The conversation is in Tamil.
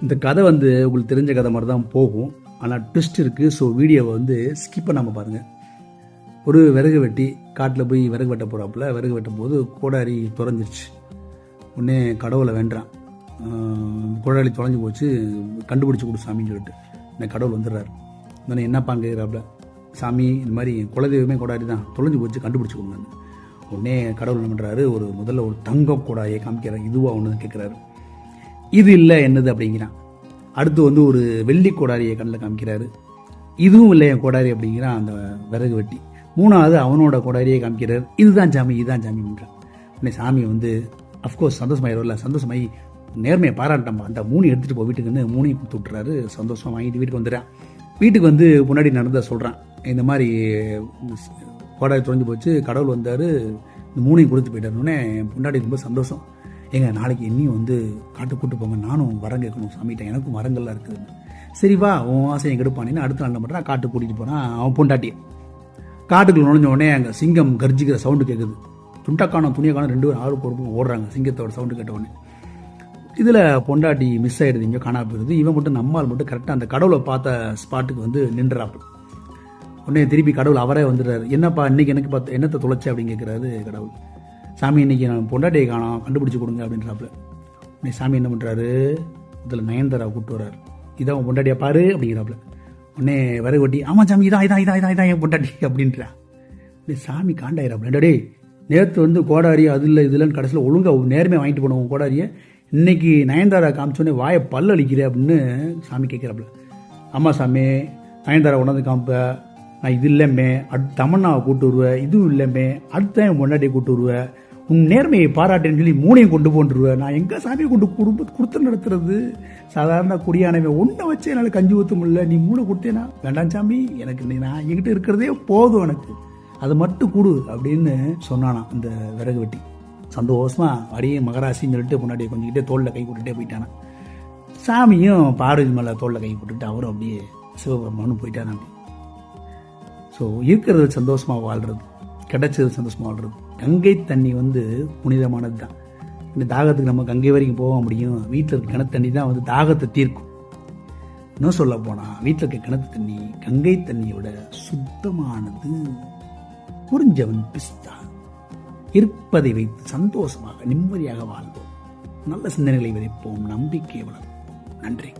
இந்த கதை வந்து உங்களுக்கு தெரிஞ்ச கதை மாதிரி தான் போகும். ஆனால் ட்விஸ்ட் இருக்குது. ஸோ வீடியோவை வந்து ஸ்கிப் பண்ணாமல் பாருங்கள். ஒரு விறகு வெட்டி காட்டில் போய் விறகு வெட்ட போகிறாப்புல. விறகு வெட்டும் போது கோடாரி தொலைஞ்சிருச்சு. உடனே கடவுளை வேண்டான். கோடாரி தொலைஞ்சி போச்சு, கண்டுபிடிச்சி கொடு சாமின்னு சொல்லிட்டு இந்த கடவுள் வந்துடுறாரு. உடனே என்னப்பான்னு கேட்குறாப்புல. சாமி, இந்த மாதிரி குலதெய்வமே கோடாரி தான், தொலைஞ்சி போச்சு, கண்டுபிடிச்சி கொடுங்க. உடனே கடவுள் என்ன பண்ணுறாரு, முதல்ல ஒரு தங்க கோடாரியை காமிக்கிறார். இதுவா ஒன்று கேட்குறாரு. இது இல்லை என்னது அப்படிங்கிறான். அடுத்து வந்து ஒரு வெள்ளி கோடாரியை கண்ணில் காமிக்கிறாரு. இதுவும் இல்லை என் கோடாரி அப்படிங்கிறான் அந்த விறகு வெட்டி. மூணாவது அவனோட கோடாரியை காமிக்கிறார். இதுதான் சாமி, இதுதான் சாமின்றான். உடனே சாமி வந்து அஃப்கோர்ஸ் சந்தோஷமாயிரும்ல, சந்தோஷமாயி நேர்மையை பாராட்டமா அந்த மூணு எடுத்துகிட்டு போ வீட்டுக்குன்னு மூணையும் கொடுத்து விட்டுறாரு. சந்தோஷமாக வாங்கிட்டு வீட்டுக்கு வந்துடுறான். வீட்டுக்கு வந்து முன்னாடி நடந்த சொல்கிறான், இந்த மாதிரி கோடாரி தொலைஞ்சு போச்சு, கடவுள் வந்தார், இந்த மூணையும் கொடுத்து போயிட்டாருன்னே முன்னாடி ரொம்ப சந்தோஷம். ஏங்க நாளைக்கு என்னையும் வந்து காட்டுக்கு கூட்டு போங்க, நானும் வரம் கேட்கணும் சாமிகிட்ட, எனக்கும் வரங்கள்லாம் இருக்குதுன்னு. சரி வா, உன் ஆசையை கெடுப்பானேன்னு அடுத்த நாள் என்ன பண்ணுறான், காட்டுக்கு கூட்டிகிட்டு போகிறான். அவன் பொண்டாட்டி காட்டுக்குள்ள நுழைஞ்ச உடனே அங்கே சிங்கம் கர்ஜிக்கிற சவுண்டு கேட்குது. துண்டாக்கானம் துணியக்கானம் 2 பேரும் 6 பொறுப்பும் ஓடுறாங்க சிங்கத்தோட சவுண்டு கேட்ட உடனே. இதில் பொண்டாட்டி மிஸ் ஆகிடுது, இங்கே காணா போயிடுது. இவன் மட்டும் நம்மால் மட்டும் கரெக்டாக அந்த கடவுளை பார்த்த ஸ்பாட்டுக்கு வந்து நின்றுறாப்பு. உடனே திருப்பி கடவுள் அவரே வந்துடுறாரு. என்னப்பா இன்னைக்கு எனக்கு பார்த்து என்னத்தை தொலைச்ச அப்படின்னு கேட்குறாரு கடவுள். சாமி, இன்னைக்கு நான் பொண்டாட்டியை காணோம், கண்டுபிடிச்சி கொடுங்க அப்படின்றாப்புல. உடனே சாமி என்ன பண்ணுறாரு, முதல்ல நயன்தாரா கூப்பிட்டு வர்றாரு. இதான் பொண்டாட்டியா பாரு அப்படிங்கிறாப்புல. உடனே விறகு வெட்டி, ஆமாம் சாமி, இதான் என் பொண்டாட்டி அப்படின்றா. உடனே சாமி காண்டாயிராப்புல. டே, நேற்று வந்து கோடாரி அது இல்லை இது இல்லைன்னு கடைசியில் ஒழுங்காக நேர்மையாக வாங்கிட்டு போனவங்க கோடாரியை இன்னைக்கு நயன்தாரா காமிச்சோடனே வாயை பல்ல அழிக்கிறேன் அப்படின்னு சாமி கேட்குறாப்புல. ஆமாம் சாமி, நயன்தாரா உணர்ந்து காமிப்ப, நான் இது இல்லைமே, அடுத்து தமன்னாவை கூப்பிட்டு வருவேன், இதுவும் இல்லைமே, அடுத்த என் பொண்டாட்டியை கூப்பிட்டு வருவேன், உன் நேர்மையை பாராட்டேன்னு சொல்லி மூணையும் கொண்டு போட்டுருவேன். நான் எங்கே சாமியை கொண்டு கொடுத்து நடத்துறது? சாதாரண குடியானவன் ஒன்றை வச்சு என்னால் கஞ்சி ஊற்ற முடியல, நீ மூணை கொடுத்தேனா? வேண்டாம் சாமி, எனக்கு நான் என்கிட்ட இருக்கிறதே போதும், எனக்கு அது மட்டும் கொடு அப்படின்னு சொன்னானா அந்த விறகு வெட்டி. சந்தோஷமா அப்படியே மகராசின்னு சொல்லிட்டு முன்னாடி கொஞ்சிக்கிட்டே தோளில் கை போட்டுகிட்டே போயிட்டானா. சாமியும் பார்வதி மேலே தோளில் கை போட்டுக்கிட்டு அவரும் அப்படியே சிவபெருமானும் போயிட்டானா. அப்படி ஸோ இருக்கிறது சந்தோஷமாக வாழ்கிறது, கிடைச்சது சந்தோஷமாக வாழ்கிறது. கங்கை தண்ணி வந்து புனிதமானது தான். இந்த தாகத்துக்கு நம்ம கங்கை வரைக்கும் போக முடியும். வீட்டில் இருக்க கிணத்து தண்ணி தான் வந்து தாகத்தை தீர்க்கும். இன்னும் சொல்ல போனால் வீட்டில் இருக்க கிணத்து தண்ணி கங்கை தண்ணியோட சுத்தமானது. புரிஞ்சவன் பிஸ்தா. இருப்பதை வைத்து சந்தோஷமாக நிம்மதியாக வாழ்வோம். நல்ல சிந்தனைகளை விதைப்போம், நம்பிக்கை வளர்ப்போம். நன்றி.